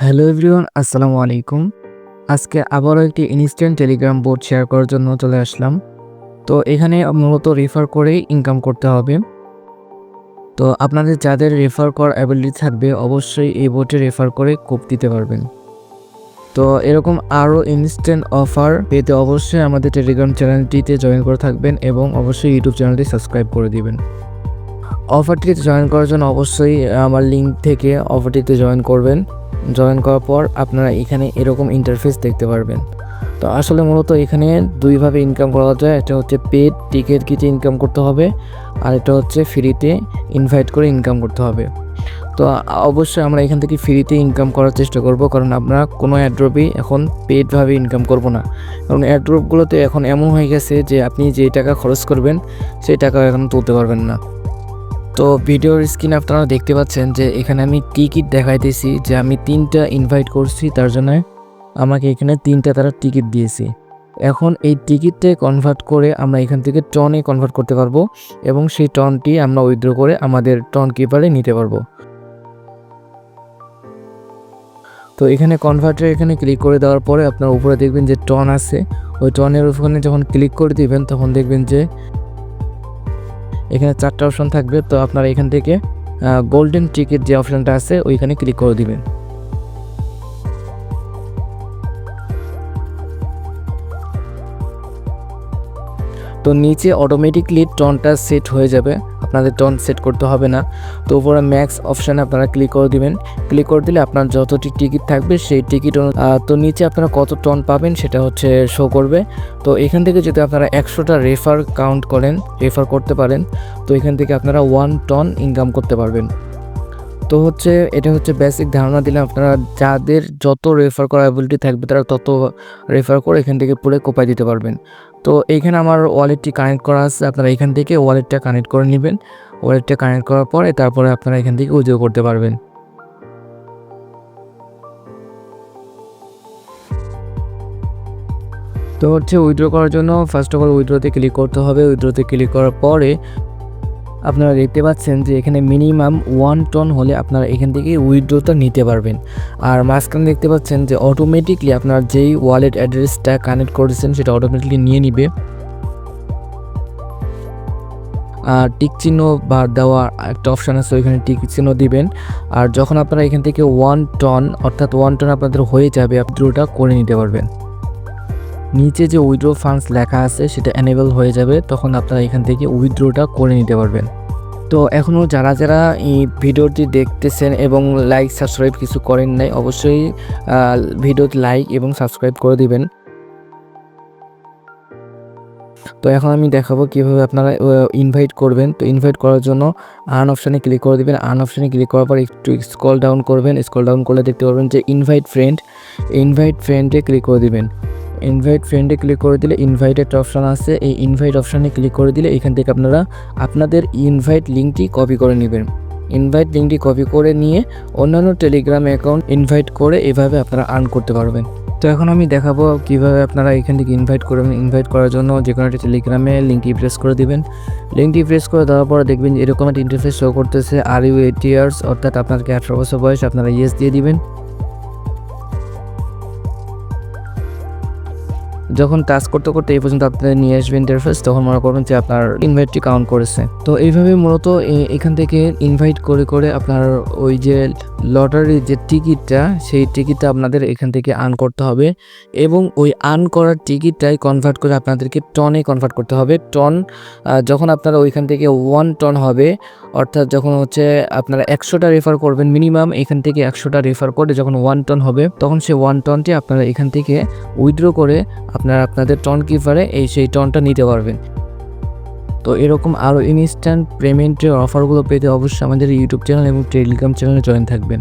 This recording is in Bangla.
হ্যালো এভরিওয়ান, আসসালামু আলাইকুম। আজকে আবারও একটি ইনস্ট্যান্ট টেলিগ্রাম বোট শেয়ার করার জন্য চলে আসলাম। তো এখানে মূলত রেফার করেই ইনকাম করতে হবে। তো আপনাদের যাদের রেফার করার অ্যাবিলিটি থাকবে অবশ্যই এই বোটে রেফার করে কোপ দিতে পারবেন। তো এরকম আরও ইনস্ট্যান্ট অফার পেতে অবশ্যই আমাদের টেলিগ্রাম চ্যানেলটিতে জয়েন করে থাকবেন এবং অবশ্যই ইউটিউব চ্যানেলটি সাবস্ক্রাইব করে দিবেন। অফারটিতে জয়েন করার জন্য অবশ্যই আমার লিঙ্ক থেকে অফারটিতে জয়েন করবেন। জয়েন করার পর আপনারা এখানে এরকম ইন্টারফেস দেখতে পারবেন। তো আসলে মূলত এখানে দুইভাবে ইনকাম করা যায়। একটা হচ্ছে পেড টিকিট কেটে ইনকাম করতে হবে, আর এটা হচ্ছে ফ্রিতে ইনভাইট করে ইনকাম করতে হবে। তো অবশ্যই আমরা এখান থেকে ফ্রিতে ইনকাম করার চেষ্টা করব, কারণ আমরা কোনো অ্যাড্রপই এখন পেডভাবে ইনকাম করব না। কারণ অ্যাড্রপগুলোতে এখন এমন হয়ে গেছে যে আপনি যে টাকা খরচ করবেন সেই টাকা এখন তুলতে পারবেন না। তো ভিডিওর স্ক্রিনে আপনারা দেখতে পাচ্ছেন যে এখানে আমি টিকিট দেখাইতেছি যে আমি 3টা ইনভাইট করছি, তার জন্য আমাকে এখানে 3টা তারা টিকিট দিয়েছে। এখন এই টিকিটটা কনভার্ট করে আমরা এখান থেকে টনে কনভার্ট করতে পারবো এবং সেই টনটি আমরা উইথড্র করে আমাদের টন কিপারে নিতে পারবো। তো এখানে কনভার্টার এখানে ক্লিক করে দেওয়ার পরে আপনার উপরে দেখবেন যে টন আছে, ওই টনের ওখানে যখন ক্লিক করে দিবেন তখন দেখবেন যে এখানে 4টা অপশন থাকবে। তো আপনারা এখান থেকে গোল্ডেন টিকিট যে অপশনটা আছে ওইখানে ক্লিক করে দিবেন। তো নিচে অটোমেটিকলি টনটা সেট হয়ে যাবে, আপনাদের টন সেট করতে হবে না। তো উপরে ম্যাক্স অপশানে আপনারা ক্লিক করে দিবেন। ক্লিক করে দিলে আপনার যতটি টিকিট থাকবে সেই টিকিট তো নিচে আপনারা কত টন পাবেন সেটা হচ্ছে শো করবে। তো এখান থেকে যদি আপনারা 100টা রেফার কাউন্ট করেন, রেফার করতে পারেন, তো এখান থেকে আপনারা 1 টন ইনকাম করতে পারবেন। তো এটা হচ্ছে বেসিক ধারণা দিলাম। আপনারা যাদের যত রেফার করার অ্যাবিলিটি থাকবে তারা তত রেফার করে এখান থেকে পুরো কোপায় দিতে পারবেন। তো এইখানে আমার ওয়ালেটটি কানেক্ট করা আছে, আপনারা এখান থেকে ওয়ালেটটা কানেক্ট করে নেবেন। ওয়ালেটটা কানেক্ট করার পরে তারপরে আপনারা এখান থেকে উইথড্র করতে পারবেন। তো উইথড্র করার জন্য ফার্স্ট অফ অল উইথড্রতে ক্লিক করতে হবে। উইথড্রতে ক্লিক করার পরে আপনারা দেখতে পাচ্ছেন যে এখানে মিনিমাম 1 টন হলে আপনারা এখান থেকে উইথড্রটা নিতে পারবেন। আর মাঝখানে দেখতে পাচ্ছেন যে অটোমেটিকলি আপনার যেই ওয়ালেট অ্যাড্রেসটা কানেক্ট করেছেন সেটা অটোমেটিকলি নিয়ে নিবে। আর টিক চিহ্ন বা দেওয়া একটা অপশান আছে, ওইখানে টিক চিহ্ন দিবেন। আর যখন আপনারা এখান থেকে 1 টন অর্থাৎ 1 টন আপনাদের হয়ে যাবে, উইথড্রটা করে নিতে পারবেন। নিচে যে উইথড্র ফান্ডস লেখা আছে সেটা এনেবল হয়ে যাবে, তখন আপনারা এখান থেকে উইথড্রটা করে নিতে পারবেন। তো এখনও যারা এই ভিডিওটি দেখতেছেন এবং লাইক সাবস্ক্রাইব কিছু করেন নাই, অবশ্যই ভিডিওতে লাইক এবং সাবস্ক্রাইব করে দিবেন। তো এখন আমি দেখাবো কিভাবে আপনারা ইনভাইট করবেন। তো ইনভাইট করার জন্য আর্ন অপশানে ক্লিক করে দিবেন। আর্ন অপশানে ক্লিক করার পর একটু স্ক্রল ডাউন করবেন। স্ক্রল ডাউন করলে দেখতে পারবেন যে ইনভাইট ফ্রেন্ডে ক্লিক করে দিবেন। ইনভাইট ফ্রেন্ডে ক্লিক করে দিলে ইনভাইট একটা অপশান আছে, এই ইনভাইট অপশানে ক্লিক করে দিলে এখান থেকে আপনারা আপনাদের ইনভাইট লিঙ্কটি কপি করে নেবেন। ইনভাইট লিঙ্কটি কপি করে নিয়ে অন্যান্য টেলিগ্রাম অ্যাকাউন্ট ইনভাইট করে এভাবে আপনারা আর্ন করতে পারবেন। তো এখন আমি দেখাবো কিভাবে আপনারা এখান থেকে ইনভাইট করবেন। ইনভাইট করার জন্য যে কোনো একটা টেলিগ্রামে লিঙ্কটি প্রেস করে দিবেন। লিঙ্কটি প্রেস করে দেওয়ার পরে দেখবেন এরকম একটা ইন্টারফেস শো করতেছে, আর ইউ 80 ইয়ার্স, অর্থাৎ আপনাকে 18 বছর বয়স, আপনারা ইয়েস দিয়ে দিবেন। যখন টাচ করতে করতে এই পর্যন্ত আপনাদের নিয়ে আসবে ইন্টারফেস, তখন মনে করবেন যে আপনার ইনভাইটটি কাউন্ট করেছে। তো এইভাবে মূলত এখান থেকে ইনভাইট করে করে আপনার ওই যে লটারির যে টিকিটটা, সেই টিকিটটা আপনাদের এখান থেকে আর্ন করতে হবে এবং ওই আর্ন করার টিকিটটাই কনভার্ট করে আপনাদেরকে টনে কনভার্ট করতে হবে। টন যখন আপনারা ওইখান থেকে 1 টন হবে, অর্থাৎ যখন আপনারা 100টা রেফার করবেন, মিনিমাম এখান থেকে 100টা রেফার করে যখন 1 টন হবে, তখন সেই 1 টনটি আপনারা এখান থেকে উইথড্র করে আপনারা আপনাদের টন কিপারে সেই টনটা নিতে পারবেন। তো এরকম আরও ইনস্ট্যান্ট পেমেন্টের অফারগুলো পেতে অবশ্যই আমাদের ইউটিউব চ্যানেল এবং টেলিগ্রাম চ্যানেলে জয়েন থাকবেন।